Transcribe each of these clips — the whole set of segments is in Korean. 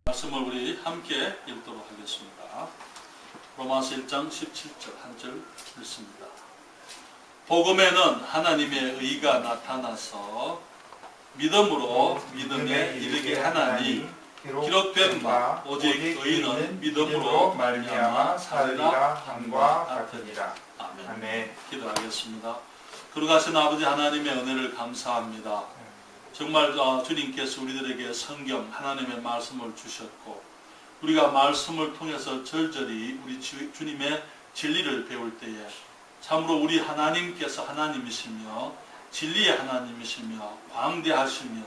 말씀을 우리 함께 읽도록 하겠습니다. 로마서 1장 17절 한 절 읽습니다. 복음에는 하나님의 의가 나타나서 믿음으로 믿음에 이르게 하나니 기록된 바 오직 의인은 믿음으로 말미암아 살리라 함과 같으니라. 아멘. 기도하겠습니다. 거룩하신 아버지 하나님의 은혜를 감사합니다. 정말 주님께서 우리들에게 성경 하나님의 말씀을 주셨고 우리가 말씀을 통해서 절절히 우리 주님의 진리를 배울 때에 참으로 우리 하나님께서 하나님이시며 진리의 하나님이시며 광대하시며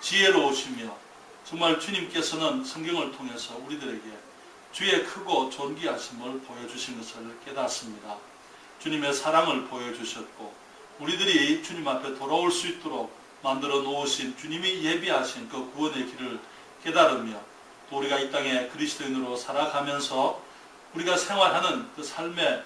지혜로우시며 정말 주님께서는 성경을 통해서 우리들에게 주의 크고 존귀하심을 보여주신 것을 깨닫습니다. 주님의 사랑을 보여주셨고 우리들이 주님 앞에 돌아올 수 있도록 만들어 놓으신 주님이 예비하신 그 구원의 길을 깨달으며 또 우리가 이 땅에 그리스도인으로 살아가면서 우리가 생활하는 그 삶의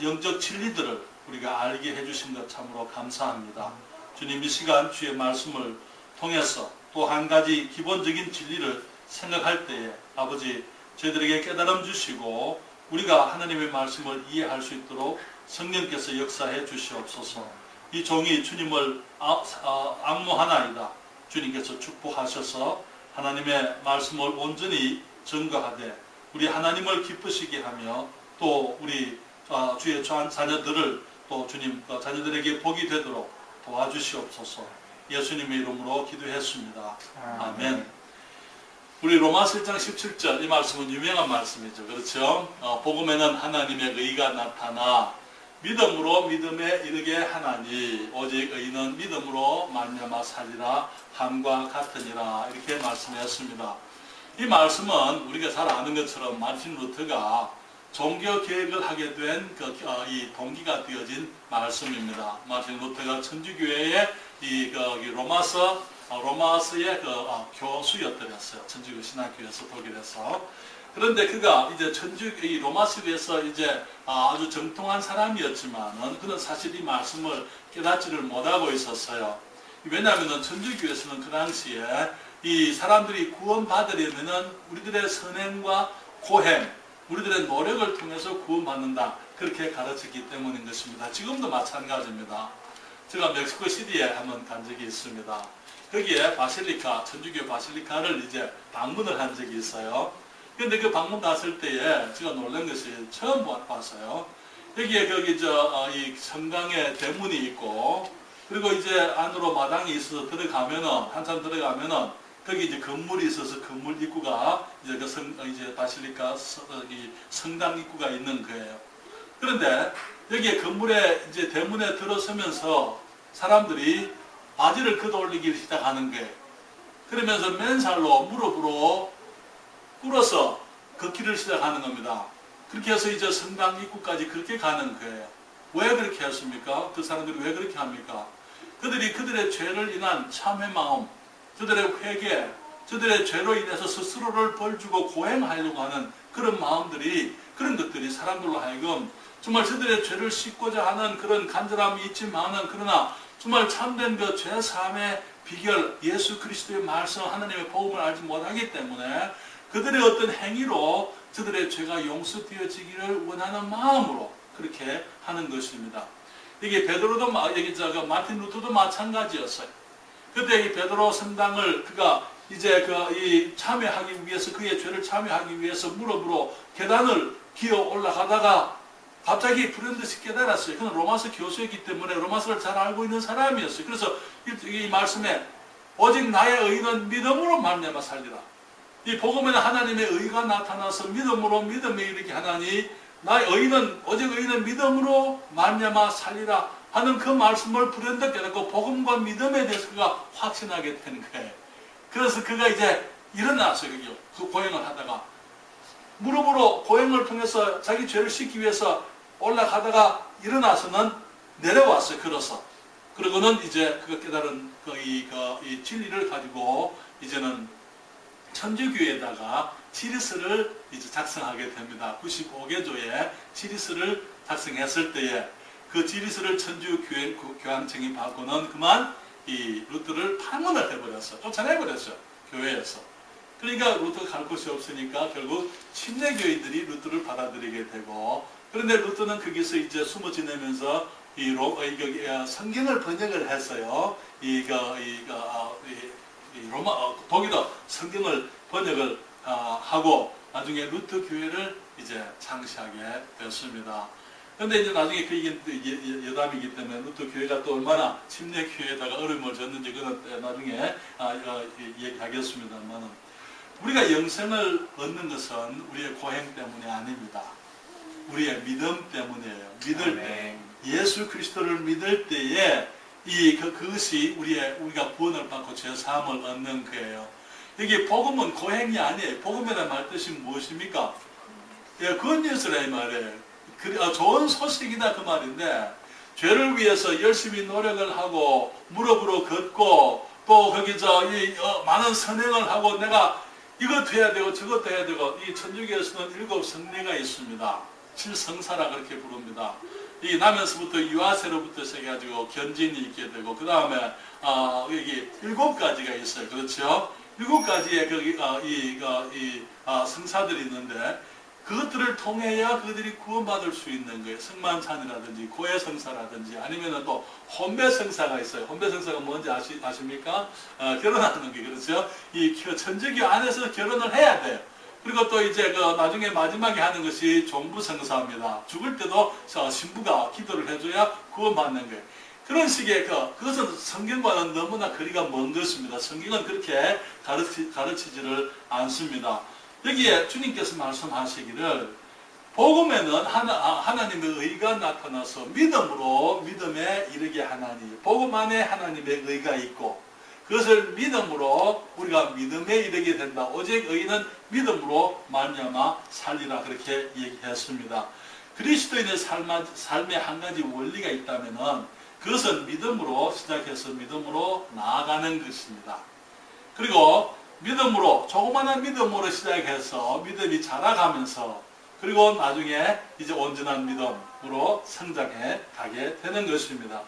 영적 진리들을 우리가 알게 해주신 것 참으로 감사합니다. 주님 이 시간 주의 말씀을 통해서 또 한 가지 기본적인 진리를 생각할 때에 아버지 저희들에게 깨달음 주시고 우리가 하나님의 말씀을 이해할 수 있도록 성령께서 역사해 주시옵소서. 이 종이 주님을 앙모하나이다. 주님께서 축복하셔서 하나님의 말씀을 온전히 증거하되 우리 하나님을 기쁘시게 하며 또 우리 주의 자녀들을 또 주님 자녀들에게 복이 되도록 도와주시옵소서. 예수님의 이름으로 기도했습니다. 아멘. 우리 로마서 1장 17절 이 말씀은 유명한 말씀이죠. 그렇죠? 복음에는 하나님의 의가 나타나 믿음으로 믿음에 이르게 하나니 오직 의인은 믿음으로 말미암아 살리라 함과 같으니라 이렇게 말씀했습니다. 이 말씀은 우리가 잘 아는 것처럼 마틴 루터가 종교 개혁을 하게 된 이 동기가 되어진 말씀입니다. 마틴 루터가 천주교회의 로마서의 교수였더랬어요. 천주교 신학교에서 독일에서. 그런데 그가 이제 이 로마서에서 이제 아주 정통한 사람이었지만은 그는 사실 이 말씀을 깨닫지를 못하고 있었어요. 왜냐하면은 천주교에서는 그 당시에 이 사람들이 구원받으려면은 우리들의 선행과 고행, 우리들의 노력을 통해서 구원받는다. 그렇게 가르쳤기 때문인 것입니다. 지금도 마찬가지입니다. 제가 멕시코 시티에 한번 간 적이 있습니다. 거기에 바실리카, 천주교 바실리카를 이제 방문을 한 적이 있어요. 근데 그 방문 갔을 때에 제가 놀란 것이 처음 봤어요. 여기에 이 성당에 대문이 있고 그리고 이제 안으로 마당이 있어서 들어가면은 한참 들어가면은 거기 이제 건물이 있어서 건물 입구가 이제 바실리카 성당 입구가 있는 거예요. 그런데 여기에 건물에 이제 대문에 들어서면서 사람들이 바지를 걷어올리기 시작하는 거예요. 그러면서 맨살로 무릎으로 꿇어서 걷기를 시작하는 겁니다. 그렇게 해서 이제 성당 입구까지 그렇게 가는 거예요. 왜 그렇게 했습니까? 그 사람들이 왜 그렇게 합니까? 그들의 죄를 인한 참회 마음, 저들의 회개, 저들의 죄로 인해서 스스로를 벌주고 고행하려고 하는 그런 마음들이, 그런 것들이 사람들로 하여금 정말 저들의 죄를 씻고자 하는 그런 간절함이 있지만은 그러나 정말 참된 그 죄 사함의 비결, 예수 그리스도의 말씀, 하나님의 복음을 알지 못하기 때문에 그들의 어떤 행위로 저들의 죄가 용서되어지기를 원하는 마음으로 그렇게 하는 것입니다. 이게 베드로도 마틴 루터도 마찬가지였어요. 그때 이 베드로 성당을 그가 이제 이 참여하기 위해서 그의 죄를 참여하기 위해서 무릎으로 계단을 기어 올라가다가 갑자기 불현듯이 깨달았어요. 그는 로마서 교수였기 때문에 로마서를 잘 알고 있는 사람이었어요. 그래서 이 말씀에 오직 나의 의는 믿음으로 말미암아 살리라. 이 복음에는 하나님의 의가 나타나서 믿음으로 믿음에 이르게 하나니 나의 의는 오직 의는 믿음으로 말미암아 살리라 하는 그 말씀을 불현듯 깨닫고 복음과 믿음에 대해서 그가 확신하게 된 거예요. 그래서 그가 이제 일어났어요. 그 고행을 하다가 무릎으로 고행을 통해서 자기 죄를 씻기 위해서 올라가다가 일어나서는 내려왔어요. 걸어서. 그러고는 이제 그가 깨달은 이 진리를 가지고 이제는 천주교에다가 지리스를 이제 작성하게 됩니다. 95개조의 지리스를 작성했을 때에 그 지리스를 천주교황청이 받고는 그만 이 루터를 파문을 해버렸어요. 쫓아내버렸어요. 교회에서. 그러니까 루터가 갈 곳이 없으니까 결국 침례교인들이 루터를 받아들이게 되고, 그런데 루터는 거기서 이제 숨어 지내면서 성경을 번역을 했어요. 독일어 성경을 번역을 하고 나중에 루터 교회를 이제 창시하게 됐습니다. 그런데 이제 나중에 이게 여담이기 때문에 루터 교회가 또 얼마나 침례 교회에다가 어려움을 줬는지 그건 나중에 얘기하겠습니다만, 우리가 영생을 얻는 것은 우리의 고행 때문이 아닙니다. 우리의 믿음 때문이에요. 믿을 때, 예수 그리스도를 믿을 때에 그것이 우리가 구원을 받고 죄 사함을 얻는 거예요. 여기 복음은 고행이 아니에요. 복음이라는 말 뜻이 무엇입니까? 예, 굿뉴스라 이 말이에요. 좋은 소식이다 그 말인데, 죄를 위해서 열심히 노력을 하고 무릎으로 걷고 또 거기서 많은 선행을 하고 내가 이것도 해야 되고 저것도 해야 되고, 이 천주교에서는 7 성례가 있습니다. 7성사라 그렇게 부릅니다. 이 나면서부터 유아세로부터 시작해가지고 견진이 있게 되고, 그 다음에 여기 7가지가 있어요. 그렇죠? 7가지의 성사들이 있는데, 그것들을 통해야 그들이 구원받을 수 있는 거예요. 성만찬이라든지 고해성사라든지 아니면 또 혼배성사가 있어요. 혼배성사가 뭔지 아십니까? 결혼하는 게, 그렇죠? 이 천주교 안에서 결혼을 해야 돼요. 그리고 또 이제 나중에 마지막에 하는 것이 종부성사입니다. 죽을 때도 신부가 기도를 해줘야 구원받는 거예요. 그런 식의 그것은 성경과는 너무나 거리가 먼 것입니다. 성경은 그렇게 가르치지를 않습니다. 여기에 주님께서 말씀하시기를, 복음에는 하나님의 의가 나타나서 믿음에 이르게 하나니, 복음 안에 하나님의 의가 있고 그것을 믿음으로 우리가 믿음에 이르게 된다. 오직 의인은 믿음으로 말미암아 살리라, 그렇게 얘기했습니다. 그리스도인의 삶에 한 가지 원리가 있다면은 그것은 믿음으로 시작해서 믿음으로 나아가는 것입니다. 그리고 믿음으로, 조그마한 믿음으로 시작해서 믿음이 자라가면서, 그리고 나중에 이제 온전한 믿음으로 성장해 가게 되는 것입니다.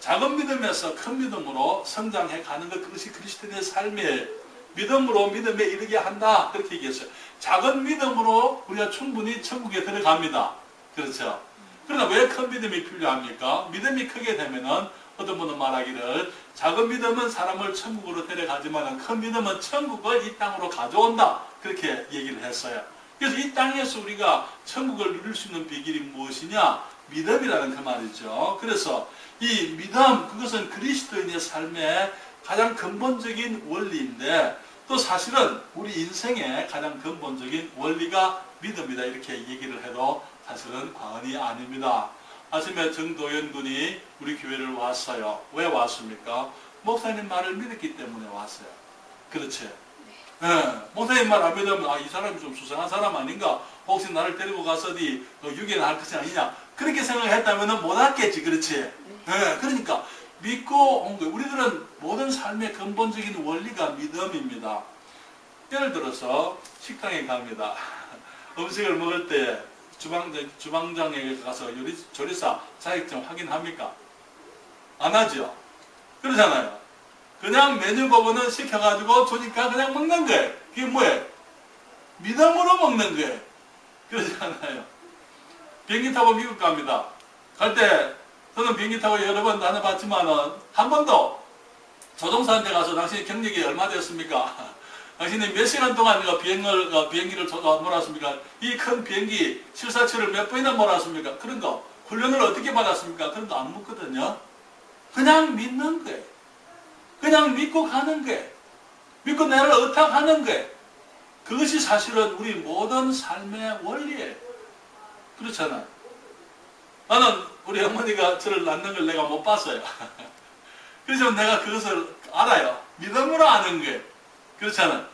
작은 믿음에서 큰 믿음으로 성장해 가는 것, 그것이 그리스도인의 삶이에요. 믿음으로 믿음에 이르게 한다, 그렇게 얘기했어요. 작은 믿음으로 우리가 충분히 천국에 들어갑니다. 그렇죠? 그러나 왜 큰 믿음이 필요합니까? 믿음이 크게 되면은 어떤 분은 말하기를, 작은 믿음은 사람을 천국으로 데려가지만 큰 믿음은 천국을 이 땅으로 가져온다, 그렇게 얘기를 했어요. 그래서 이 땅에서 우리가 천국을 누릴 수 있는 비결이 무엇이냐? 믿음이라는 그 말이죠. 그래서 이 믿음, 그것은 그리스도인의 삶의 가장 근본적인 원리인데, 또 사실은 우리 인생의 가장 근본적인 원리가 믿음이다, 이렇게 얘기를 해도 사실은 과언이 아닙니다. 아침에 정도현 군이 우리 교회를 왔어요. 왜 왔습니까? 목사님 말을 믿었기 때문에 왔어요. 그렇지? 네. 목사님 말 안 믿으면 이 사람이 좀 수상한 사람 아닌가? 혹시 나를 데리고 가서 유괴나 할 것이 아니냐? 그렇게 생각했다면 못 왔겠지. 그렇지? 네. 그러니까 믿고 온 거예요. 우리들은 모든 삶의 근본적인 원리가 믿음입니다. 예를 들어서 식당에 갑니다. 음식을 먹을 때 주방장에게 가서 조리사 자격증 확인합니까? 안 하죠? 그러잖아요. 그냥 메뉴 보고는 시켜가지고 주니까 그냥 먹는 거예요. 그게 뭐예요? 믿음으로 먹는 거예요. 그러잖아요. 비행기 타고 미국 갑니다. 갈 때 저는 비행기 타고 여러 번 다녀봤지만은 한 번도 조종사한테 가서 당신이 경력이 얼마 되었습니까? 당신이 몇 시간 동안 비행기를 몰았습니까? 이 큰 비행기 747을 몇 번이나 몰았습니까? 그런 거 훈련을 어떻게 받았습니까? 그런 거 안 묻거든요. 그냥 믿는 거예요. 그냥 믿고 가는 거예요. 믿고 나를 의탁하는 거예요. 그것이 사실은 우리 모든 삶의 원리예요. 그렇잖아요. 나는 우리 어머니가 저를 낳는 걸 내가 못 봤어요. 그래서 내가 그것을 알아요. 믿음으로 아는 거예요. 그렇잖아요.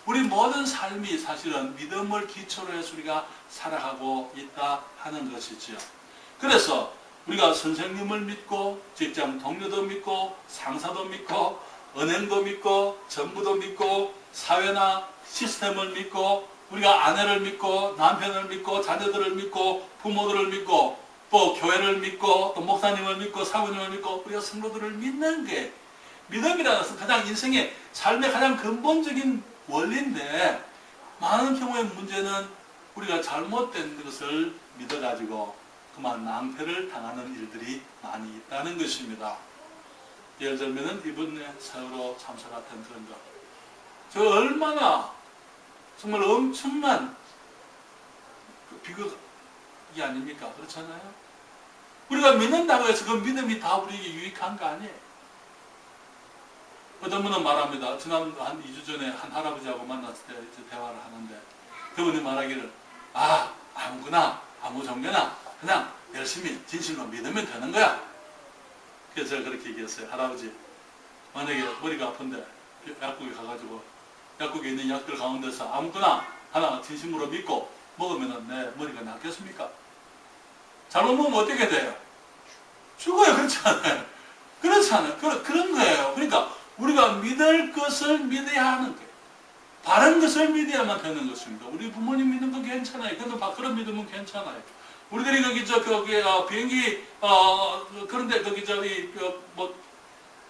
우리 모든 삶이 사실은 믿음을 기초로 해서 우리가 살아가고 있다 하는 것이지요. 그래서 우리가 선생님을 믿고, 직장 동료도 믿고, 상사도 믿고, 은행도 믿고, 정부도 믿고, 사회나 시스템을 믿고, 우리가 아내를 믿고, 남편을 믿고, 자녀들을 믿고, 부모들을 믿고, 또 교회를 믿고, 또 목사님을 믿고, 사부님을 믿고, 우리가 성도들을 믿는 게, 믿음이라는 것은 가장 인생의 삶의 가장 근본적인 원리인데 많은 경우의 문제는 우리가 잘못된 것을 믿어가지고 그만 낭패를 당하는 일들이 많이 있다는 것입니다. 예를 들면 이번에 세월호 참사 같은 그런 거. 저 얼마나 정말 엄청난 비극이 아닙니까? 그렇잖아요? 우리가 믿는다고 해서 그 믿음이 다 우리에게 유익한 거 아니에요? 어떤 분은 말합니다. 지난 한 2주 전에 한 할아버지하고 만났을 때 이제 대화를 하는데 그분이 말하기를 아무거나 아무 종교나 그냥 열심히 진실로 믿으면 되는 거야. 그래서 제가 그렇게 얘기했어요. 할아버지, 만약에 머리가 아픈데 약국에 가가지고 약국에 있는 약들 가운데서 아무거나 하나 진심으로 믿고 먹으면 내 머리가 낫겠습니까? 잘못 먹으면 어떻게 돼요? 죽어요. 그렇지 않아요? 그렇지 않아요? 그런 거예요. 그러니까 우리가 믿을 것을 믿어야 하는 거예요. 바른 것을 믿어야만 되는 것입니다. 우리 부모님 믿는 거 괜찮아요. 근데 그런 믿으면 괜찮아요. 우리들이 비행기 그런데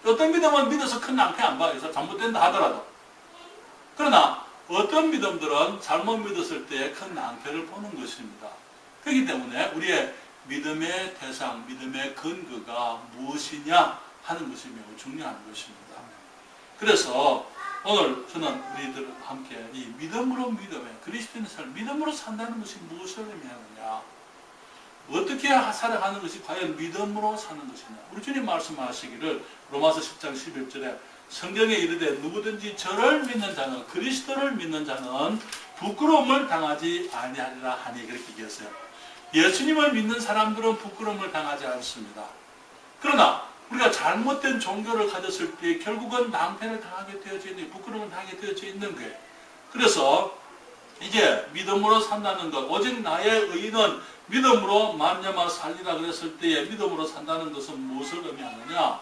어떤 믿음은 믿어서 큰 낭패 안 봐요. 그래서 잘못된다 하더라도. 그러나 어떤 믿음들은 잘못 믿었을 때 큰 낭패를 보는 것입니다. 그렇기 때문에 우리의 믿음의 대상, 믿음의 근거가 무엇이냐 하는 것이 매우 중요한 것입니다. 그래서 오늘 저는 우리들 함께 이 믿음으로 그리스도인의 삶, 믿음으로 산다는 것이 무엇을 의미하느냐, 어떻게 살아가는 것이 과연 믿음으로 사는 것이냐. 우리 주님 말씀하시기를 로마서 10장 11절에 성경에 이르되 누구든지 저를 믿는 자는, 그리스도를 믿는 자는 부끄러움을 당하지 아니하리라 하니, 그렇게 얘기했어요. 예수님을 믿는 사람들은 부끄러움을 당하지 않습니다. 그러나 우리가 잘못된 종교를 가졌을 때 결국은 낭패를 당하게 되어져 있는, 부끄러움을 당하게 되어져 있는 거예요. 그래서 이제 믿음으로 산다는 것, 오직 나의 의는 믿음으로 말미암아 살리라 그랬을 때에 믿음으로 산다는 것은 무엇을 의미하느냐?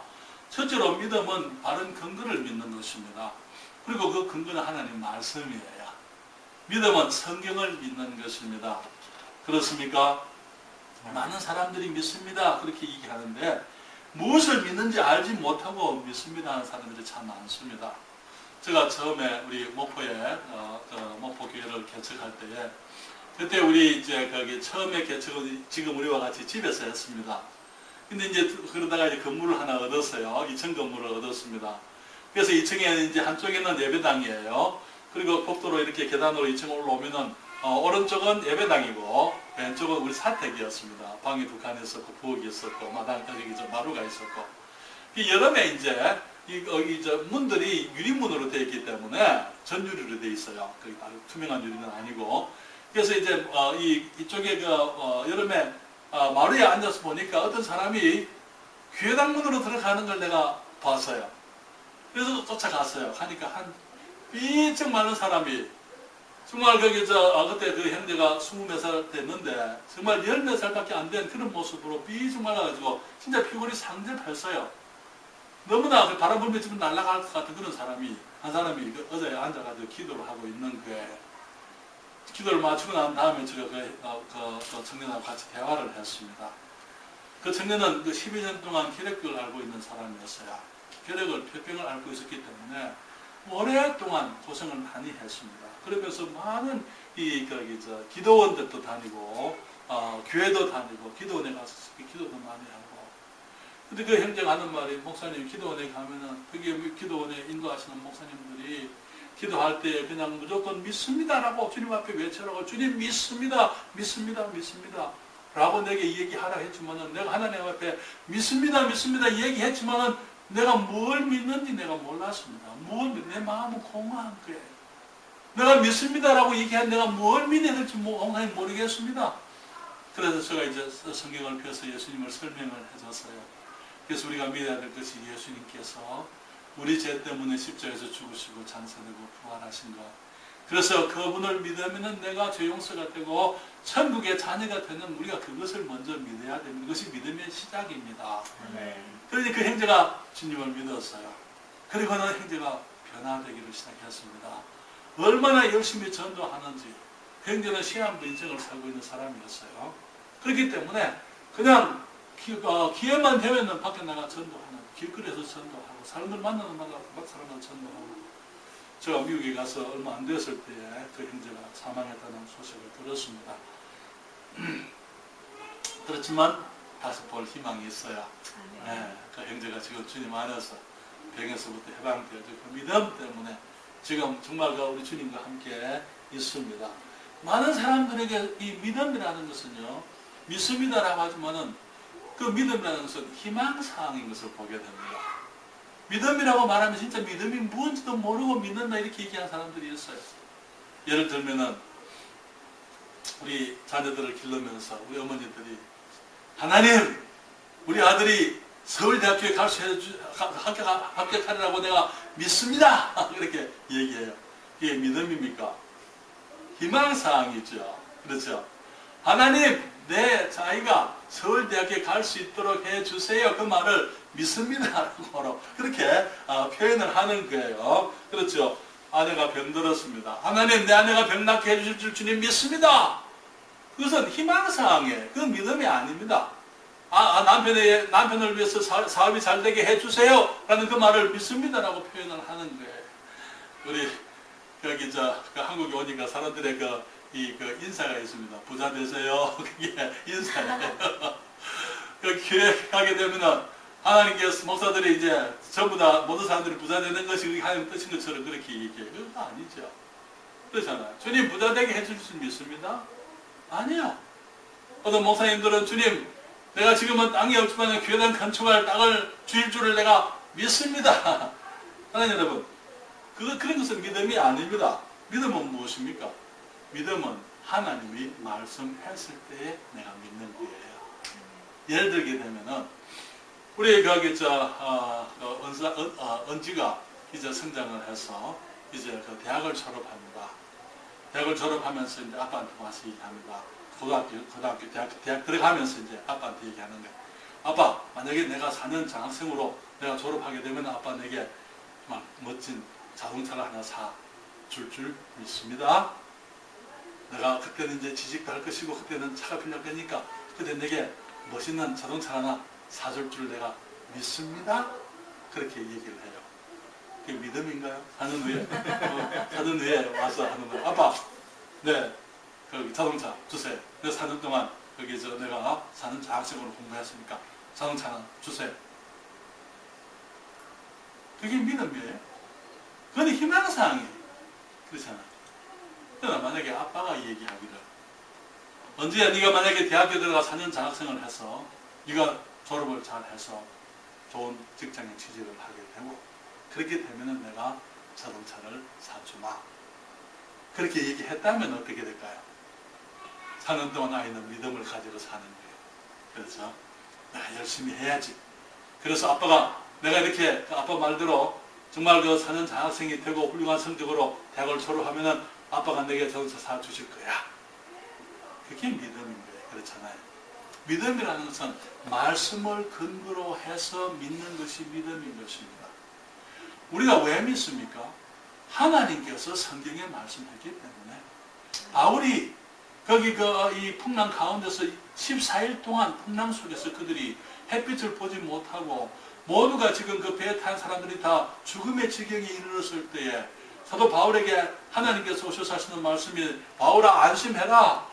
첫째로 믿음은 바른 근거를 믿는 것입니다. 그리고 그 근거는 하나님 말씀이에요. 믿음은 성경을 믿는 것입니다. 그렇습니까? 많은 사람들이 믿습니다. 그렇게 얘기하는데 무엇을 믿는지 알지 못하고 믿습니다 하는 사람들이 참 많습니다. 제가 처음에 우리 목포에 목포교회를 개척할 때에 그때 우리 이제 거기 처음에 개척은 지금 우리와 같이 집에서 했습니다. 근데 이제 그러다가 이제 건물을 하나 얻었어요. 2층 건물을 얻었습니다. 그래서 2층에 이제 한쪽에는 예배당이에요. 그리고 복도로 이렇게 계단으로 2층 올라오면은 오른쪽은 예배당이고 왼쪽은 우리 사택이었습니다. 방이 두 칸 있었고 부엌이 있었고 마당 여기 마루가 있었고. 여름에 이제 문들이 유리문으로 되어 있기 때문에 전유리로 되어 있어요. 투명한 유리는 아니고. 그래서 이제 이쪽에 여름에 마루에 앉아서 보니까 어떤 사람이 교회당 문으로 들어가는 걸 내가 봤어요. 그래서 쫓아갔어요. 가니까 한 삐쩍 마른 사람이 정말 그때 그 형제가 20몇 살 됐는데 정말 10몇 살밖에 안 된 그런 모습으로 삐쩍 말라가지고 진짜 피골이 상접했어요. 너무나 바람불면 지금 날아갈 것 같은 그런 사람이, 한 사람이 의자에 앉아가지고 기도를 하고 있는 거예요. 기도를 마치고 난 다음에 제가 그 청년하고 같이 대화를 했습니다. 그 청년은 12년 동안 혈액병을 앓고 있는 사람이었어요. 혈병을 앓고 있었기 때문에 오랫동안 고생을 많이 했습니다. 그러면서 많은 기도원들도 다니고, 교회도 다니고, 기도원에 가서 기도도 많이 하고. 근데 그 형제가 하는 말이, 목사님 기도원에 가면은, 거기 기도원에 인도하시는 목사님들이 기도할 때 그냥 무조건 믿습니다라고 주님 앞에 외쳐라고, 주님 믿습니다, 믿습니다, 믿습니다 라고 내게 얘기하라 했지만은, 내가 하나님 앞에 믿습니다, 믿습니다 얘기했지만은 내가 뭘 믿는지 내가 몰랐습니다. 내 마음은 공허한 거예요. 내가 믿습니다라고 얘기한 내가 뭘 믿어야 될지 모르겠습니다. 그래서 제가 이제 성경을 펴서 예수님을 설명을 해줬어요. 그래서 우리가 믿어야 될 것이 예수님께서 우리 죄 때문에 십자가에서 죽으시고 장사되고 부활하신 것. 그래서 그분을 믿으면 내가 죄 용서가 되고 천국의 자녀가 되는 우리가 그것을 먼저 믿어야 됩니다. 그것이 믿음의 시작입니다. 그러니 그 형제가 주님을 믿었어요. 그리고는 형제가 변화되기를 시작했습니다. 얼마나 열심히 전도하는지. 그 형제는 시한부 인생을 살고 있는 사람이었어요. 그렇기 때문에 그냥 기회만 되면은 밖에 나가 전도하는, 길거리에서 전도하고, 사람들 만나는 마다 사람들 전도하고. 제가 미국에 가서 얼마 안 됐을 때에 그 형제가 사망했다는 소식을 들었습니다. 그렇지만 다시 볼 희망이 있어요. 네, 그 형제가 지금 주님 안에서 병에서부터 해방되어지고 그 믿음 때문에 지금 정말 우리 주님과 함께 있습니다. 많은 사람들에게 이 믿음이라는 것은요, 믿습니다라고 하지만은 그 믿음이라는 것은 희망사항인 것을 보게 됩니다. 믿음이라고 말하면 진짜 믿음이 무엇인지도 모르고 믿는다 이렇게 얘기하는 사람들이 있어요. 예를 들면은 우리 자녀들을 기르면서 우리 어머니들이 하나님, 우리 아들이 서울대학교에 갈 수 합격하리라고 내가 믿습니다. 이렇게 얘기해요. 이게 믿음입니까? 희망사항이죠. 그렇죠? 하나님, 내 아이가 서울대학교에 갈 수 있도록 해주세요. 그 말을 믿습니다. 라고 그렇게 표현을 하는 거예요. 그렇죠? 아내가 병들었습니다. 하나님, 내 아내가 병 낫게 해주실 줄 주님 믿습니다. 그것은 희망사항이에요. 그건 믿음이 아닙니다. 남편을 위해서 사업이 잘 되게 해주세요. 라는 그 말을 믿습니다라고 표현을 하는 거예요. 우리, 여기 그 한국에 오니까 사람들의 그 인사가 있습니다. 부자 되세요. 그게 인사예요. 그 교회 가게 되면은 하나님께서 목사들이 이제 전부 다 모든 사람들이 부자 되는 것이 하나님 뜻인 것처럼 그렇게 얘기해요. 그건 아니죠. 그렇잖아요. 주님 부자 되게 해줄 줄 믿습니다? 아니야. 어떤 목사님들은 주님, 내가 지금은 땅이 없지만 교회당 건축할 땅을 주일 줄을 내가 믿습니다. 하나님 여러분, 그런 것은 믿음이 아닙니다. 믿음은 무엇입니까? 믿음은 하나님이 말씀했을 때에 내가 믿는 거예요. 예를 들게 되면은, 우리 은지가 이제 성장을 해서 이제 그 대학을 졸업합니다. 대학을 졸업하면서 이제 아빠한테 와서 얘기합니다. 고등학교, 대학 들어가면서 이제 아빠한테 얘기하는 거예요. 아빠, 만약에 내가 4년 장학생으로 내가 졸업하게 되면 아빠 내게 막 멋진 자동차를 하나 줄 믿습니다. 내가 그때는 이제 취직도 할 것이고 그때는 차가 필요할 거니까 그때 내게 멋있는 자동차 하나 사줄 줄 내가 믿습니다. 그렇게 얘기를 해요. 그게 믿음인가요? 4년 후에? 4년 후에 와서 하는 거예요. 아빠, 네, 그 자동차 주세요. 내가 4년 동안 거기서 내가 4년 장학생으로 공부했으니까 자동차 하나 주세요. 그게 믿음이에요. 그건 희망사항이에요. 그렇잖아요. 그러나 만약에 아빠가 얘기하기를, 언제야 네가 만약에 대학교 들어가 4년 장학생을 해서 네가 졸업을 잘 해서 좋은 직장에 취직을 하게 되고 그렇게 되면은 내가 자동차를 사주마. 그렇게 얘기했다면 어떻게 될까요? 4년 동안 아이는 믿음을 가지고 사는 거예요. 그렇죠? 내가 열심히 해야지. 그래서 아빠가 내가 이렇게 아빠 말대로 정말 그 4년 장학생이 되고 훌륭한 성적으로 대학을 졸업하면은 아빠가 내게 자동차 사주실 거야. 그게 믿음인 거예요. 그렇잖아요. 믿음이라는 것은 말씀을 근거로 해서 믿는 것이 믿음인 것입니다. 우리가 왜 믿습니까? 하나님께서 성경에 말씀했기 때문에. 바울이 거기 이 풍랑 가운데서 14일 동안 풍랑 속에서 그들이 햇빛을 보지 못하고 모두가 지금 그 배에 탄 사람들이 다 죽음의 지경에 이르렀을 때에 사도 바울에게 하나님께서 오셔서 하시는 말씀이 바울아 안심해라.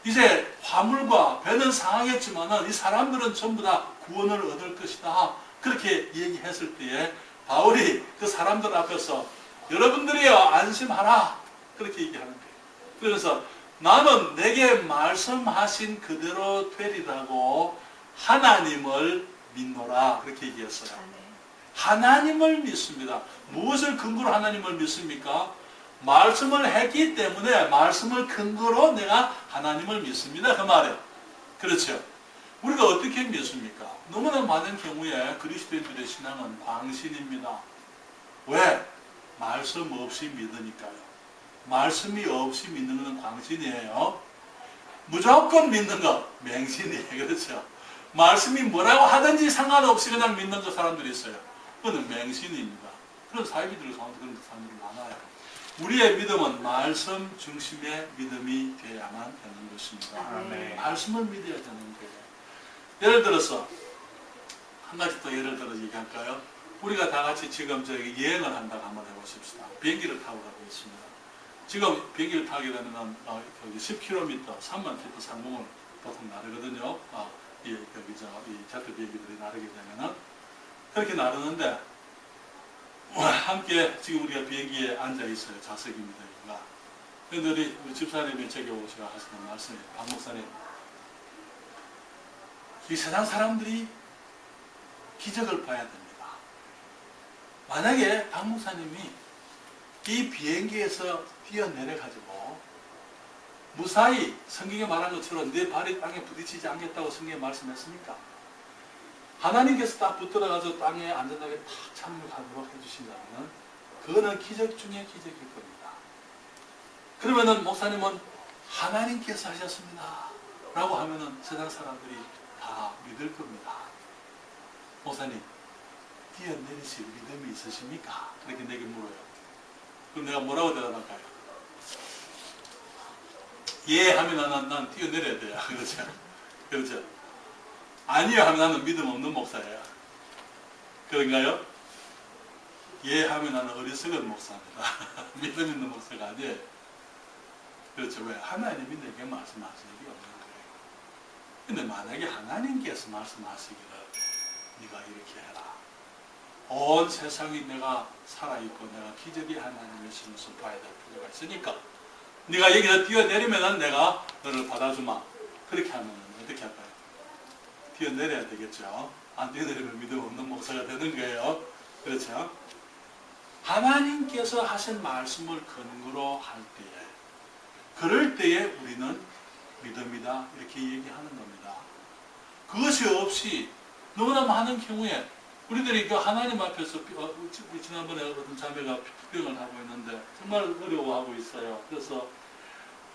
이제 화물과 배는 상하겠지만은 이 사람들은 전부 다 구원을 얻을 것이다. 그렇게 얘기했을 때에 바울이 그 사람들 앞에서 여러분들이여 안심하라. 그렇게 얘기하는 거예요. 그래서 나는 내게 말씀하신 그대로 되리라고 하나님을 믿노라. 그렇게 얘기했어요. 하나님을 믿습니다. 무엇을 근거로 하나님을 믿습니까? 말씀을 했기 때문에 말씀을 근거로 내가 하나님을 믿습니다. 그 말이에요. 그렇죠. 우리가 어떻게 믿습니까? 너무나 많은 경우에 그리스도인들의 신앙은 광신입니다. 왜? 말씀 없이 믿으니까요. 말씀이 없이 믿는 것은 광신이에요. 무조건 믿는 것, 맹신이에요. 그렇죠. 말씀이 뭐라고 하든지 상관없이 그냥 믿는 그 사람들이 있어요. 그거는 맹신입니다. 그런 사회비들 가운데 그런 사람들이 많아요. 우리의 믿음은 말씀 중심의 믿음이 되어야만 되는 것입니다. 말씀을 믿어야 되는 거예요. 예를 들어서 한 가지 또 예를 들어 얘기할까요? 우리가 다 같이 지금 여행을 한다고 한번 해볼까요? 보십시다. 비행기를 타고 가고 있습니다. 지금 비행기를 타게 되면 10km, 3만 피트 상공을 보통 나르거든요. 이 제트 비행기들이 나르게 되면은 그렇게 나르는데 함께 지금 우리가 비행기에 앉아 있어요. 좌석입니다. 여기가. 그런데 우리 집사님이 제게 오셔서 하시는 말씀이 박 목사님, 이 세상 사람들이 기적을 봐야 됩니다. 만약에 박 목사님이 이 비행기에서 뛰어내려가지고 무사히 성경에 말한 것처럼 내 발이 땅에 부딪히지 않겠다고 성경에 말씀했습니까? 하나님께서 딱 붙들어가지고 땅에 안전하게 탁 착륙하도록 해주신다면 그거는 기적 중에 기적일 겁니다. 그러면은 목사님은 하나님께서 하셨습니다 라고 하면은 세상 사람들이 다 믿을 겁니다. 목사님, 뛰어내리실 믿음이 있으십니까? 그렇게 내게 물어요. 그럼 내가 뭐라고 대답할까요? 예 하면 난 뛰어내려야 돼요. 그렇죠? 그렇죠? 아니요 하면 나는 믿음 없는 목사예요. 그런가요? 예 하면 나는 어리석은 목사입니다. 믿음 있는 목사가 아니에요. 그렇죠? 왜? 하나님이 내게 말씀하신 일이 없는 거예요. 근데 만약에 하나님께서 말씀하시기를 네가 이렇게 해라. 온 세상이 내가 살아있고 내가 기적이 하나님의 신을 봐야 될 필요가 있으니까 네가 여기서 뛰어내리면 내가 너를 받아주마. 그렇게 하면 어떻게 할까요? 뛰어내려야 되겠죠. 안 뛰어내리면 믿음 없는 목사가 되는 거예요. 그렇죠? 하나님께서 하신 말씀을 근거로 할 때에 그럴 때에 우리는 믿음이다 이렇게 얘기하는 겁니다. 그것이 없이 너무나 많은 경우에 우리들이 그 하나님 앞에서 지난번에 어떤 자매가 병을 하고 있는데 정말 어려워하고 있어요. 그래서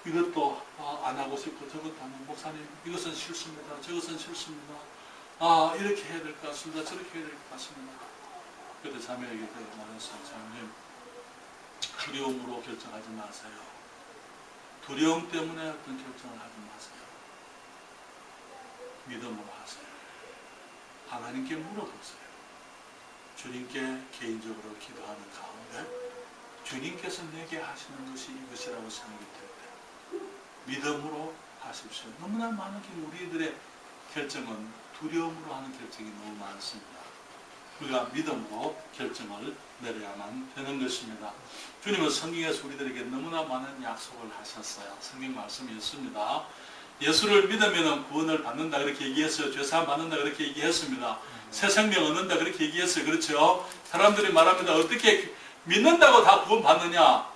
이것도 안 하고 싶고 저것도 안 하고 목사님 이것은 싫습니다. 저것은 싫습니다. 이렇게 해야 될 것 같습니다. 저렇게 해야 될 것 같습니다. 그때 자매에게 말했어요. 자매님, 두려움으로 결정하지 마세요. 두려움 때문에 어떤 결정을 하지 마세요. 믿음으로 하세요. 하나님께 물어보세요. 주님께 개인적으로 기도하는 가운데 주님께서 내게 하시는 것이 이것이라고 생각이 될 때 믿음으로 하십시오. 너무나 많은 우리들의 결정은 두려움으로 하는 결정이 너무 많습니다. 우리가 믿음으로 결정을 내려야만 되는 것입니다. 주님은 성경에서 우리들에게 너무나 많은 약속을 하셨어요. 성경 말씀이 있습니다. 예수를 믿으면 구원을 받는다 그렇게 얘기했어요. 죄사함 받는다 그렇게 얘기했습니다. 새 생명 얻는다 그렇게 얘기했어요. 그렇죠? 사람들이 말합니다. 어떻게 믿는다고 다 구원 받느냐?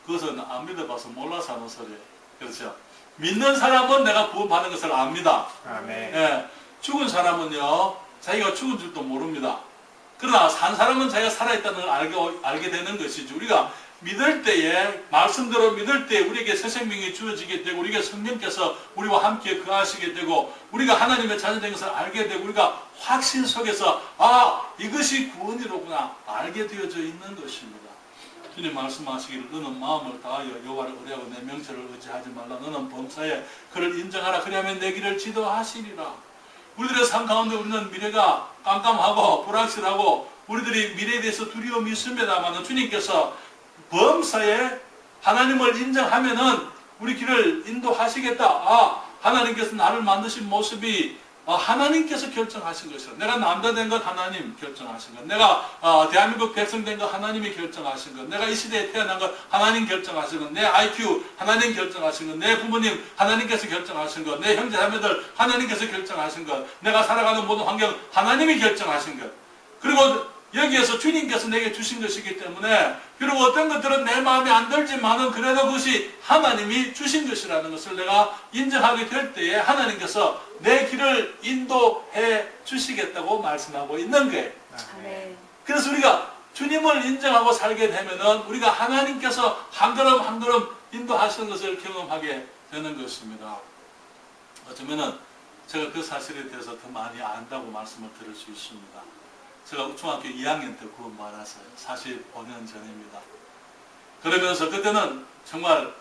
그것은 안 믿어봐서 몰라서 하는 소리예요. 그렇죠? 믿는 사람은 내가 구원 받는 것을 압니다. 아멘. 예, 죽은 사람은요 자기가 죽은 줄도 모릅니다. 그러나 산 사람은 자기가 살아있다는 걸 알게 되는 것이죠. 우리가 믿을 때에 말씀대로 믿을 때에 우리에게 새 생명이 주어지게 되고 우리에게 성령께서 우리와 함께 거하시게 되고 우리가 하나님의 자녀된 것을 알게 되고 우리가 확신 속에서 이것이 구원이로구나 알게 되어져 있는 것입니다. 주님 말씀하시기를 너는 마음을 다하여 여호와를 의뢰하고 내 명철을 의지하지 말라. 너는 범사에 그를 인정하라. 그리하면 내 길을 지도하시리라. 우리들의 삶 가운데 우리는 미래가 깜깜하고 불확실하고 우리들이 미래에 대해서 두려움이 있습니다만 주님께서 범사에 하나님을 인정하면은 우리 길을 인도하시겠다. 하나님께서 나를 만드신 모습이 하나님께서 결정하신 것이라. 내가 남자 된 것 하나님 결정하신 것. 내가 대한민국 백성 된 것 하나님이 결정하신 것. 내가 이 시대에 태어난 것 하나님 결정하신 것. 내 IQ 하나님 결정하신 것. 내 부모님 하나님께서 결정하신 것. 내 형제 자매들 하나님께서 결정하신 것. 내가 살아가는 모든 환경 하나님이 결정하신 것. 그리고 여기에서 주님께서 내게 주신 것이기 때문에 그리고 어떤 것들은 내 마음에 안 들지만은 그래도 그것이 하나님이 주신 것이라는 것을 내가 인정하게 될 때에 하나님께서 내 길을 인도해 주시겠다고 말씀하고 있는 거예요. 아멘. 그래서 우리가 주님을 인정하고 살게 되면은 우리가 하나님께서 한 걸음 한 걸음 인도하시는 것을 경험하게 되는 것입니다. 어쩌면은 제가 그 사실에 대해서 더 많이 안다고 말씀을 드릴 수 있습니다. 제가 중학교 2학년 때 구원 받았어요. 45년 전입니다. 그러면서 그때는 정말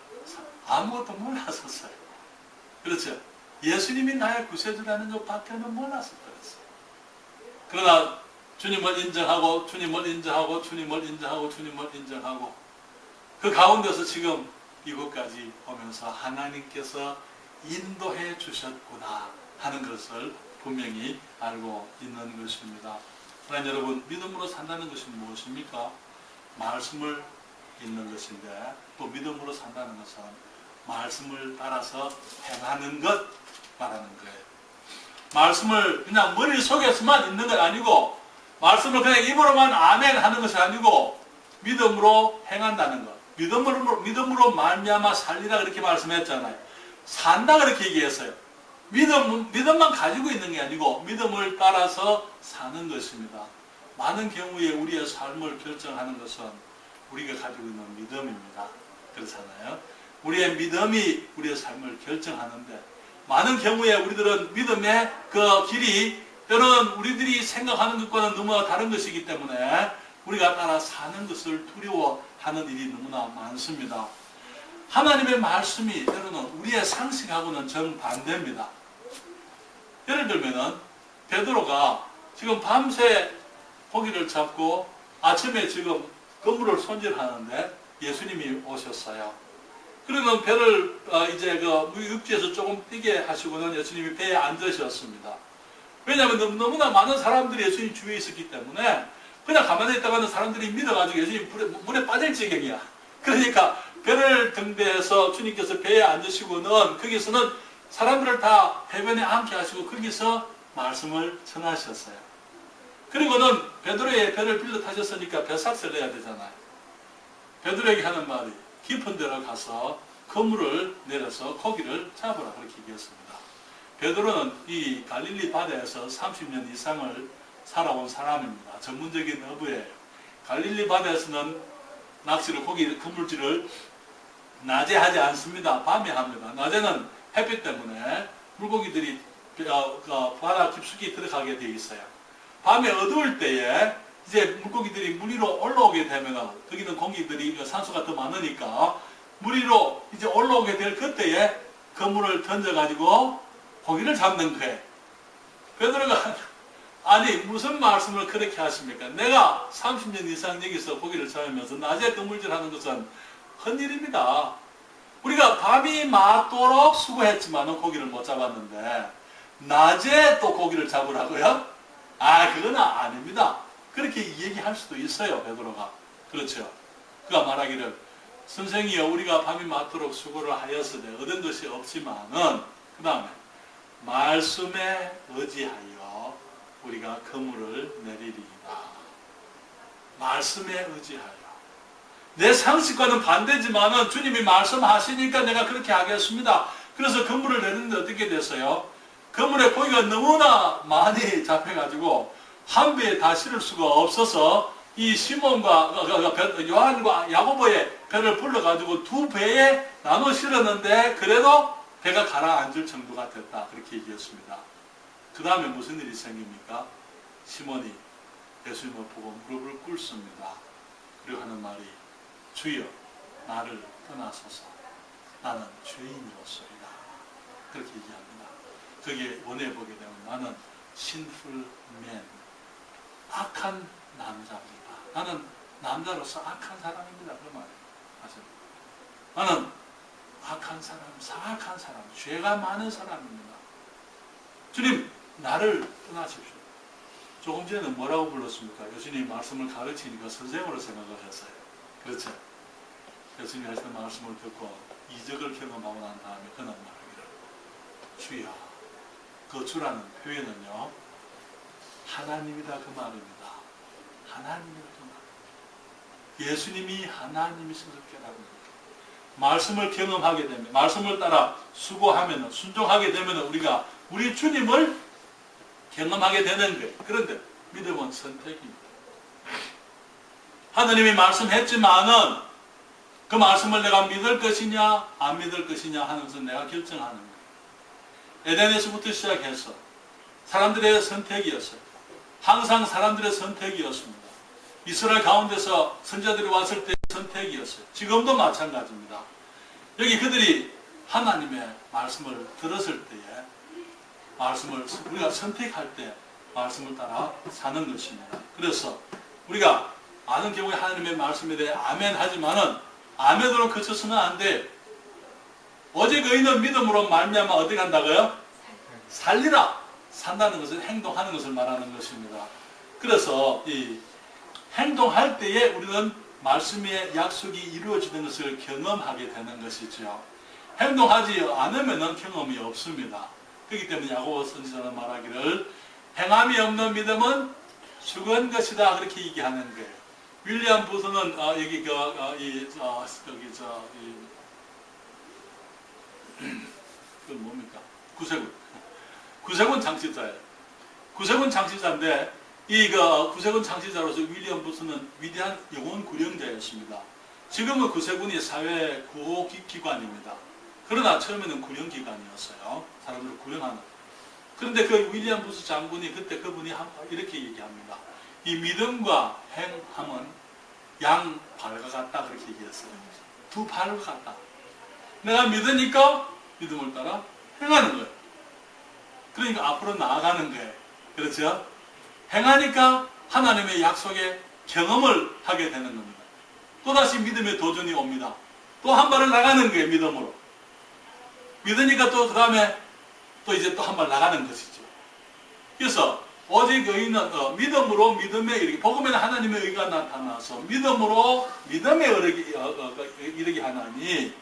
아무것도 몰랐었어요. 그렇죠? 예수님이 나의 구세주라는 것밖에는 몰랐었어요. 그러나 주님을 인정하고 주님을 인정하고 주님을 인정하고 주님을 인정하고 그 가운데서 지금 이곳까지 오면서 하나님께서 인도해 주셨구나 하는 것을 분명히 알고 있는 것입니다. 그러나 여러분, 믿음으로 산다는 것이 무엇입니까? 말씀을 읽는 것인데, 또 믿음으로 산다는 것은 말씀을 따라서 행하는 것 말하는 거예요. 말씀을 그냥 머릿속에서만 읽는 건 아니고, 말씀을 그냥 입으로만 아멘 하는 것이 아니고 믿음으로 행한다는 것. 믿음으로 말미암아 살리라 그렇게 말씀했잖아요. 산다 그렇게 얘기했어요. 믿음만 가지고 있는 게 아니고 믿음을 따라서 사는 것입니다. 많은 경우에 우리의 삶을 결정하는 것은 우리가 가지고 있는 믿음입니다. 그렇잖아요. 우리의 믿음이 우리의 삶을 결정하는데, 많은 경우에 우리들은 믿음의 그 길이 때로는 우리들이 생각하는 것과는 너무 다른 것이기 때문에 우리가 따라 사는 것을 두려워하는 일이 너무나 많습니다. 하나님의 말씀이 때로는 우리의 상식하고는 정반대입니다. 예를 들면은 베드로가 지금 밤새 고기를 잡고 아침에 지금 그물을 손질하는데 예수님이 오셨어요. 그러면 배를 이제 그 육지에서 조금 뛰게 하시고는 예수님이 배에 앉으셨습니다. 왜냐하면 너무나 많은 사람들이 예수님 주위에 있었기 때문에 그냥 가만히 있다가는 사람들이 믿어가지고 예수님 물에 빠질 지경이야. 그러니까 배를 등대해서 주님께서 배에 앉으시고는 거기서는 사람들을 다 해변에 앉게 하시고 거기서 말씀을 전하셨어요. 그리고는 베드로의 배를 빌려 타셨으니까 배삭스를 내야 되잖아요. 베드로에게 하는 말이 깊은 데로 가서 그물을 내려서 고기를 잡으라 그렇게 얘기했습니다. 베드로는 이 갈릴리 바다에서 30년 이상을 살아온 사람입니다. 전문적인 어부예요. 갈릴리 바다에서는 낚시를 그물질을 낮에 하지 않습니다. 밤에 합니다. 낮에는 햇빛 때문에 물고기들이 바다 깊숙이 들어가게 되어 있어요. 밤에 어두울 때에 이제 물고기들이 물 위로 올라오게 되면 거기는 공기들이 산소가 더 많으니까 물 위로 이제 올라오게 될 그때에 그물을 던져가지고 고기를 잡는 거예요. 베드로가 아니 무슨 말씀을 그렇게 하십니까? 내가 30년 이상 여기서 고기를 잡으면서 낮에 그물질하는 것은 헛일입니다. 우리가 밤이 맞도록 수고했지만 고기를 못 잡았는데 낮에 또 고기를 잡으라고요? 그건 아닙니다. 그렇게 얘기할 수도 있어요. 베드로가. 그렇죠. 그가 말하기를 선생이여 우리가 밤이 맞도록 수고를 하였으되 얻은 것이 없지만은 그 다음에 말씀에 의지하여 우리가 그물을 내리리이다. 말씀에 의지하여. 내 상식과는 반대지만은 주님이 말씀하시니까 내가 그렇게 하겠습니다. 그래서 그물을 내리는데 어떻게 됐어요? 그물에 고기가 너무나 많이 잡혀가지고 한 배에 다 실을 수가 없어서 이 시몬과 요한과 야고보의 배를 불러가지고 두 배에 나눠 실었는데 그래도 배가 가라앉을 정도가 됐다. 그렇게 얘기했습니다. 그 다음에 무슨 일이 생깁니까? 시몬이 예수님을 보고 무릎을 꿇습니다. 그리고 하는 말이 주여 나를 떠나소서 나는 죄인이로소이다. 그렇게 얘기합니다. 거기에 원해 보게 되면 나는 sinful man, 악한 남자입니다. 나는 남자로서 악한 사람입니다. 그 말이에요. 나는 악한 사람, 사악한 사람, 죄가 많은 사람입니다. 주님, 나를 떠나십시오. 조금 전에는 뭐라고 불렀습니까? 예수님이 말씀을 가르치니까 선생으로 생각을 했어요. 그렇죠? 예수님이 하시는 말씀을 듣고 이적을 경험하고 난 다음에 그는 말하기를 주여, 그 주라는 표현은요 하나님이다 그 말입니다. 하나님이다 그 말. 예수님이 하나님이심을 깨닫는 말씀을 경험하게 되면, 말씀을 따라 수고하면, 순종하게 되면 우리가 우리 주님을 경험하게 되는 거예요. 그런데 믿음은 선택입니다. 하나님이 말씀했지만은 그 말씀을 내가 믿을 것이냐 안 믿을 것이냐 하는 것은 내가 결정하는 거예요. 에덴에서부터 시작해서 사람들의 선택이었어요. 항상 사람들의 선택이었습니다. 이스라엘 가운데서 선자들이 왔을 때 선택이었어요. 지금도 마찬가지입니다. 여기 그들이 하나님의 말씀을 들었을 때에 말씀을 우리가 선택할 때 말씀을 따라 사는 것입니다. 그래서 우리가 아는 경우에 하나님의 말씀에 대해 아멘 하지만은 아멘으로 그쳐서는 안 돼. 오직 의인은 믿음으로 말미암아 어떻게 한다고요? 살리라. 산다는 것은 행동하는 것을 말하는 것입니다. 그래서 이 행동할 때에 우리는 말씀의 약속이 이루어지는 것을 경험하게 되는 것이죠. 행동하지 않으면 경험이 없습니다. 그렇기 때문에 야고보 선지자는 말하기를 행함이 없는 믿음은 죽은 것이다 그렇게 얘기하는 거예요. 윌리엄 부스는 여기 그 뭡니까? 구세군 창시자예요. 구세군 창시자인데 이 구세군 창시자로서 윌리엄 부스는 위대한 영혼 구령자였습니다. 지금은 구세군이 사회 구호 기관입니다. 그러나 처음에는 구령기관이었어요. 사람들을 구령하는. 그런데 그 윌리엄 부스 장군이 그때 그분이 이렇게 얘기합니다. 이 믿음과 행함은 양 발과 같다 그렇게 얘기했어요. 두 발과 같다. 내가 믿으니까 믿음을 따라 행하는 거예요. 그러니까 앞으로 나아가는 거예요. 그렇죠? 행하니까 하나님의 약속의 경험을 하게 되는 겁니다. 또다시 믿음의 도전이 옵니다. 또 한 발을 나가는 거예요. 믿음으로. 믿으니까 또 그 다음에 또 이제 또 한 발 나가는 것이죠. 그래서 오직 의인은 믿음으로 믿음에 이르기. 복음에는 하나님의 의가 나타나서 믿음으로 믿음에 이르게 하나니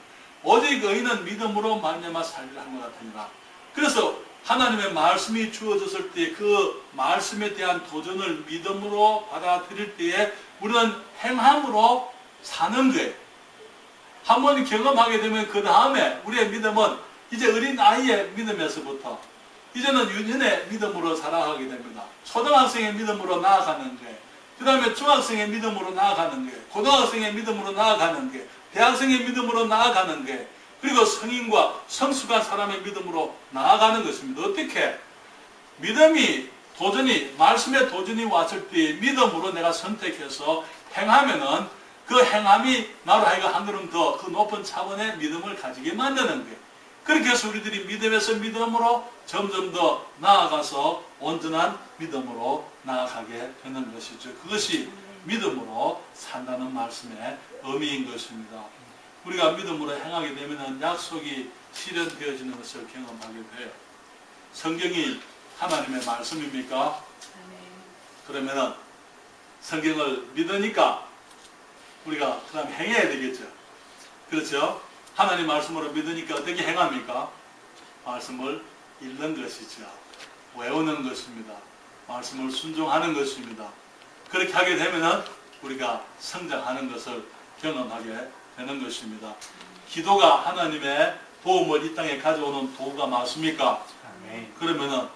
오직 의인은 믿음으로 말미암아 살리라 한 것 같으니라. 그래서 하나님의 말씀이 주어졌을 때 그 말씀에 대한 도전을 믿음으로 받아들일 때에 우리는 행함으로 사는 거예요. 한번 경험하게 되면 그 다음에 우리의 믿음은 이제 어린아이의 믿음에서부터 이제는 유년의 믿음으로 살아가게 됩니다. 초등학생의 믿음으로 나아가는 거예요. 그 다음에 중학생의 믿음으로 나아가는 거예요. 고등학생의 믿음으로 나아가는 거예요. 대학생의 믿음으로 나아가는 거예요. 그리고 성인과 성숙한 사람의 믿음으로 나아가는 것입니다. 어떻게? 믿음이 도전이 말씀의 도전이 왔을 때 믿음으로 내가 선택해서 행하면은 그 행함이 나로 하여금 한 걸음 더 그 높은 차원의 믿음을 가지게 만드는 거예요. 그렇게 해서 우리들이 믿음에서 믿음으로 점점 더 나아가서 온전한 믿음으로 나아가게 되는 것이죠. 그것이 믿음으로 산다는 말씀의 의미인 것입니다. 우리가 믿음으로 행하게 되면 약속이 실현되어지는 것을 경험하게 돼요. 성경이 하나님의 말씀입니까? 그러면은 성경을 믿으니까 우리가 그 다음에 행해야 되겠죠. 그렇죠? 하나님 말씀으로 믿으니까 어떻게 행합니까? 말씀을 읽는 것이죠. 외우는 것입니다. 말씀을 순종하는 것입니다. 그렇게 하게 되면은 우리가 성장하는 것을 경험하게 되는 것입니다. 기도가 하나님의 도움을 이 땅에 가져오는 도구가 맞습니까? 그러면은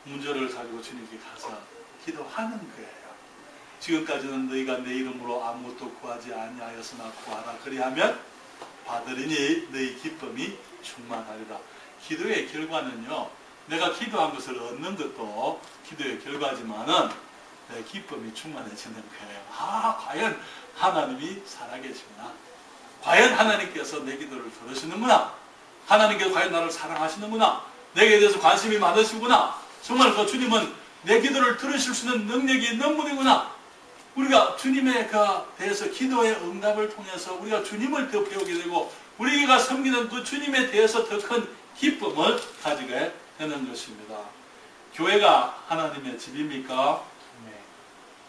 문제를 가지고 주님께 가서 기도하는 거예요. 지금까지는 너희가 내 이름으로 아무것도 구하지 아니하였으나 구하라. 그리하면 받으리니 너희 기쁨이 충만하리라. 기도의 결과는요, 내가 기도한 것을 얻는 것도 기도의 결과지만은 내 기쁨이 충만해지는 거예요. 과연 하나님이 살아계시구나. 과연 하나님께서 내 기도를 들으시는구나. 하나님께서 과연 나를 사랑하시는구나. 내게 대해서 관심이 많으시구나. 정말 그 주님은 내 기도를 들으실 수 있는 능력이 있는 분이구나. 우리가 주님에 대해서 기도의 응답을 통해서 우리가 주님을 더 배우게 되고 우리가 섬기는 그 주님에 대해서 더 큰 기쁨을 가지게 되는 것입니다. 교회가 하나님의 집입니까?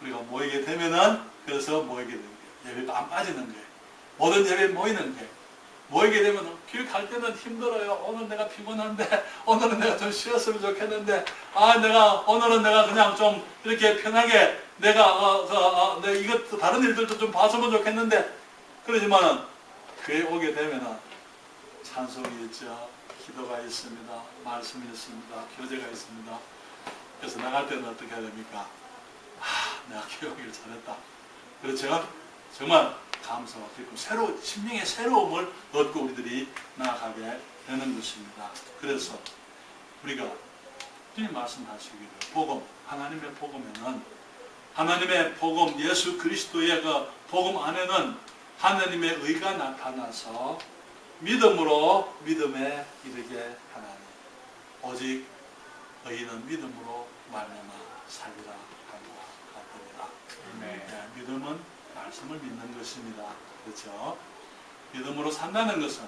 우리가 모이게 되면은 그래서 모이게 되는 거예요. 예배가 안 빠지는 거예요. 모든 예배에 모이는 거예요. 모이게 되면 교회 갈 때는 힘들어요. 오늘 내가 피곤한데 오늘은 내가 좀 쉬었으면 좋겠는데 오늘은 내가 그냥 좀 이렇게 편하게 내가 이것 다른 일들도 좀 봤으면 좋겠는데 그러지만은 교회 오게 되면은 찬송이 있죠. 기도가 있습니다. 말씀이 있습니다. 교제가 있습니다. 그래서 나갈 때는 어떻게 해야 됩니까? 내가 교회 오기를 잘했다. 그렇죠? 정말 감사와 기쁨, 심령의 새로움을 얻고 우리들이 나아가게 되는 것입니다. 그래서 우리가 주님 말씀하시기를 복음, 하나님의 복음에는 하나님의 복음, 예수 그리스도의 그 복음 안에는 하나님의 의가 나타나서 믿음으로 믿음에 이르게 하나니 오직 의인은 믿음으로 말미암아 살리라 한 것 같습니다. 네. 네, 믿음은 말씀을 믿는 것입니다. 그렇죠? 믿음으로 산다는 것은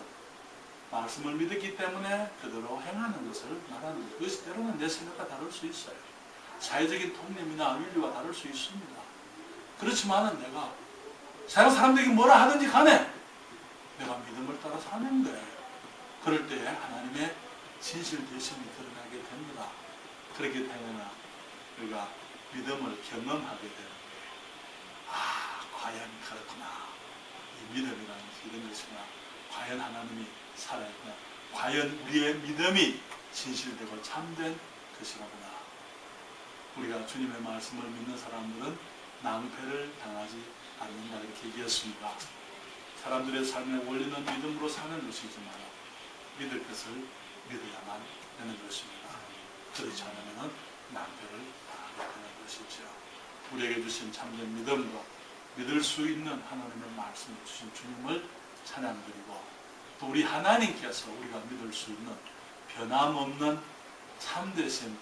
말씀을 믿었기 때문에 그대로 행하는 것을 말하는 것. 그것이 때로는 내 생각과 다를 수 있어요. 사회적인 통념이나 윤리와 다를 수 있습니다. 그렇지만은 내가 사람들이 뭐라 하든지 간에 내가 믿음을 따라 사는 거예요. 그럴 때 하나님의 진실 되심이 드러나게 됩니다. 그렇기 때문에 우리가 믿음을 경험하게 되는 거예요. 아, 과연 그렇구나. 이 믿음이라는 것이 이런 것이구나. 과연 하나님이 살아있구나. 과연 우리의 믿음이 진실되고 참된 것이라구나. 우리가 주님의 말씀을 믿는 사람들은 낭패를 당하지 않는다 이렇게 얘기했습니다. 사람들의 삶의 원리는 믿음으로 사는 것이지만 믿을 것을 믿어야만 되는 것입니다. 그렇지 않으면 낭패를 당하게 되는 것이죠. 우리에게 주신 참된 믿음으로 믿을 수 있는 하나님의 말씀을 주신 주님을 찬양드리고 또 우리 하나님께서 우리가 믿을 수 있는 변함없는 참되신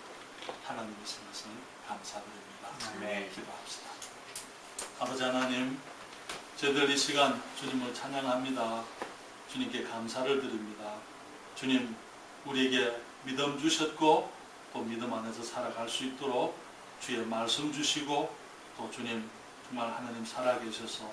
하나님이신 것을 감사드립니다. 네. 기도합시다. 아버지 하나님, 저희들 이 시간 주님을 찬양합니다. 주님께 감사를 드립니다. 주님, 우리에게 믿음 주셨고 또 믿음 안에서 살아갈 수 있도록 주의 말씀 주시고 또 주님 정말 하나님 살아계셔서